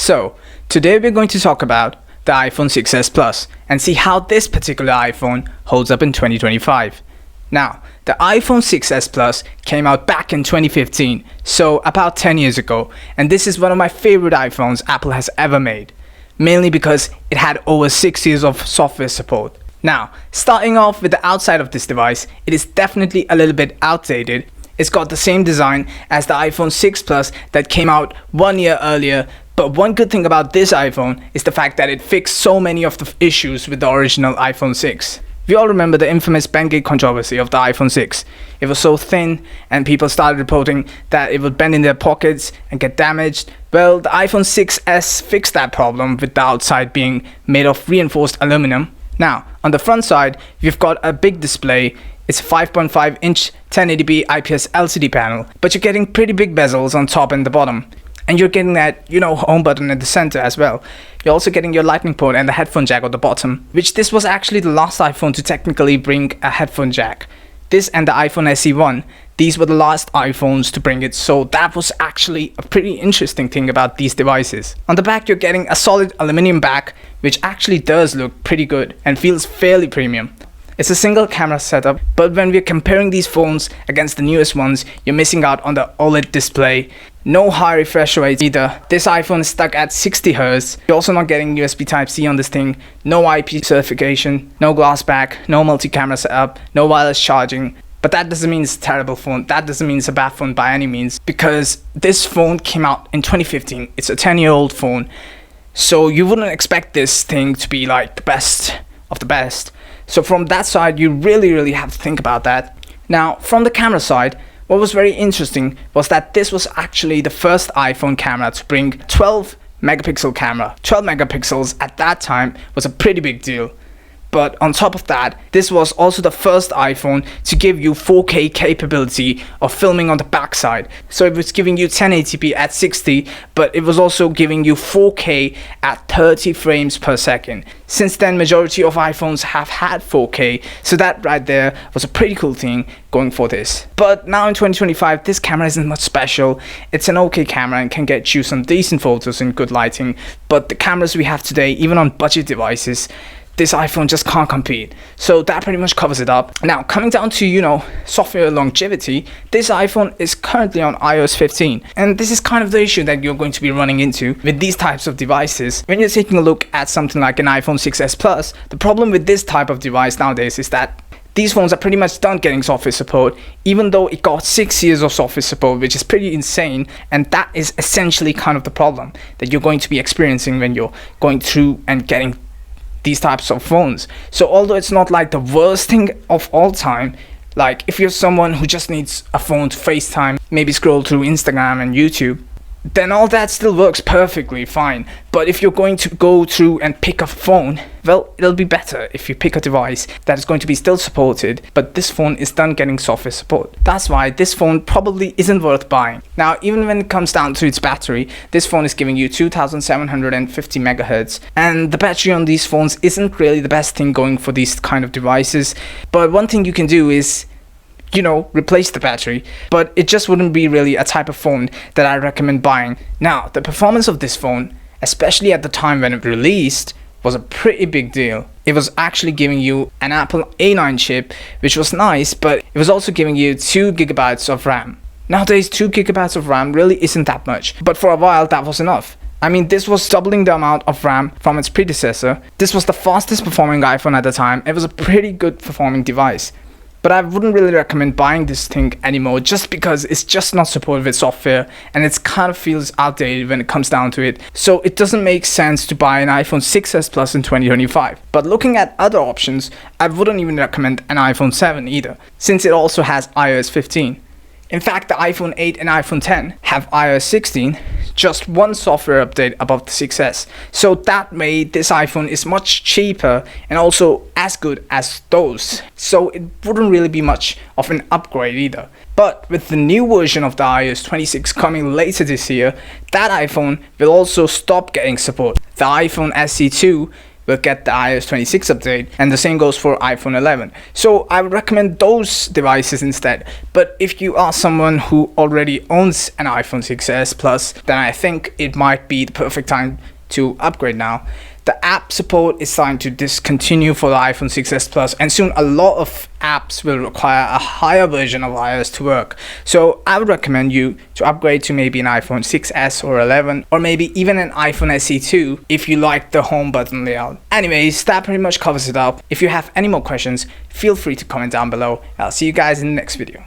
So, today we're going to talk about the iPhone 6s Plus and see how this particular iPhone holds up in 2025. Now, the iPhone 6s Plus came out back in 2015, so about 10 years ago, and this is one of my favorite iPhones Apple has ever made, mainly because it had over 6 years of software support. Now, starting off with the outside of this device, it is definitely a little bit outdated. It's got the same design as the iPhone 6 Plus that came out 1 year earlier, but one good thing about this iPhone is the fact that it fixed so many of the issues with the original iPhone 6. We all remember the infamous bend gate controversy of the iPhone 6. It was so thin and people started reporting that it would bend in their pockets and get damaged. Well, the iPhone 6s fixed that problem with the outside being made of reinforced aluminum. Now, on the front side, we've got a big display. It's a 5.5-inch 1080p IPS LCD panel, but you're getting pretty big bezels on top and the bottom. And you're getting that, home button at the center as well. You're also getting your lightning port and the headphone jack at the bottom, which this was actually the last iPhone to technically bring a headphone jack. This and the iPhone SE1, these were the last iPhones to bring it, so that was actually a pretty interesting thing about these devices. On the back, you're getting a solid aluminum back, which actually does look pretty good and feels fairly premium. It's a single camera setup, but when we're comparing these phones against the newest ones, you're missing out on the OLED display. No high refresh rate either. This iPhone is stuck at 60 Hz. You're also not getting USB Type-C on this thing. No IP certification, no glass back, no multi-camera setup, no wireless charging. But that doesn't mean it's a terrible phone. That doesn't mean it's a bad phone by any means, because this phone came out in 2015. It's a 10-year-old phone. So you wouldn't expect this thing to be like the best of the best. So from that side, you really have to think about that. Now, from the camera side, what was very interesting was that this was actually the first iPhone camera to bring 12 megapixel camera. 12 megapixels at that time was a pretty big deal. But on top of that, this was also the first iPhone to give you 4K capability of filming on the backside. So it was giving you 1080p at 60, but it was also giving you 4K at 30 frames per second. Since then, majority of iPhones have had 4K, so that right there was a pretty cool thing going for this. But now in 2025, this camera isn't much special. It's an okay camera and can get you some decent photos in good lighting, but the cameras we have today, even on budget devices, this iPhone just can't compete. So that pretty much covers it up. Now, coming down to, software longevity, this iPhone is currently on iOS 15. And this is kind of the issue that you're going to be running into with these types of devices. When you're taking a look at something like an iPhone 6s Plus, the problem with this type of device nowadays is that these phones are pretty much done getting software support, even though it got 6 years of software support, which is pretty insane. And that is essentially kind of the problem that you're going to be experiencing when you're going through and getting these types of phones. So although it's not like the worst thing of all time, like if you're someone who just needs a phone to FaceTime, maybe scroll through Instagram and YouTube, then all that still works perfectly fine. But if you're going to go through and pick a phone, well, it'll be better if you pick a device that is going to be still supported, but this phone is done getting software support. That's why this phone probably isn't worth buying. Now, even when it comes down to its battery, this phone is giving you 2750 megahertz, and the battery on these phones isn't really the best thing going for these kind of devices. But one thing you can do is replace the battery, but it just wouldn't be really a type of phone that I recommend buying. Now, the performance of this phone, especially at the time when it released, was a pretty big deal. It was actually giving you an Apple A9 chip, which was nice, but it was also giving you 2 gigabytes of RAM. Nowadays, 2 gigabytes of RAM really isn't that much, but for a while that was enough. I mean, this was doubling the amount of RAM from its predecessor. This was the fastest performing iPhone at the time. It was a pretty good performing device. But I wouldn't really recommend buying this thing anymore, just because it's just not supported with software and it kind of feels outdated when it comes down to it. So it doesn't make sense to buy an iPhone 6s Plus in 2025. But looking at other options, I wouldn't even recommend an iPhone 7 either, since it also has iOS 15. In fact, the iPhone 8 and iPhone 10 have iOS 16, just one software update above the 6s. So that way, this iPhone is much cheaper and also as good as those. So it wouldn't really be much of an upgrade either. But with the new version of the iOS 26 coming later this year, that iPhone will also stop getting support. The iPhone SE2 will get the iOS 26 update, and the same goes for iPhone 11. So I would recommend those devices instead. But if you are someone who already owns an iPhone 6s Plus, then I think it might be the perfect time to upgrade now. The app support is starting to discontinue for the iPhone 6s Plus, and soon a lot of apps will require a higher version of iOS to work. So I would recommend you to upgrade to maybe an iPhone 6s or 11, or maybe even an iPhone SE 2 if you like the home button layout. Anyways, that pretty much covers it up. If you have any more questions, feel free to comment down below. I'll see you guys in the next video.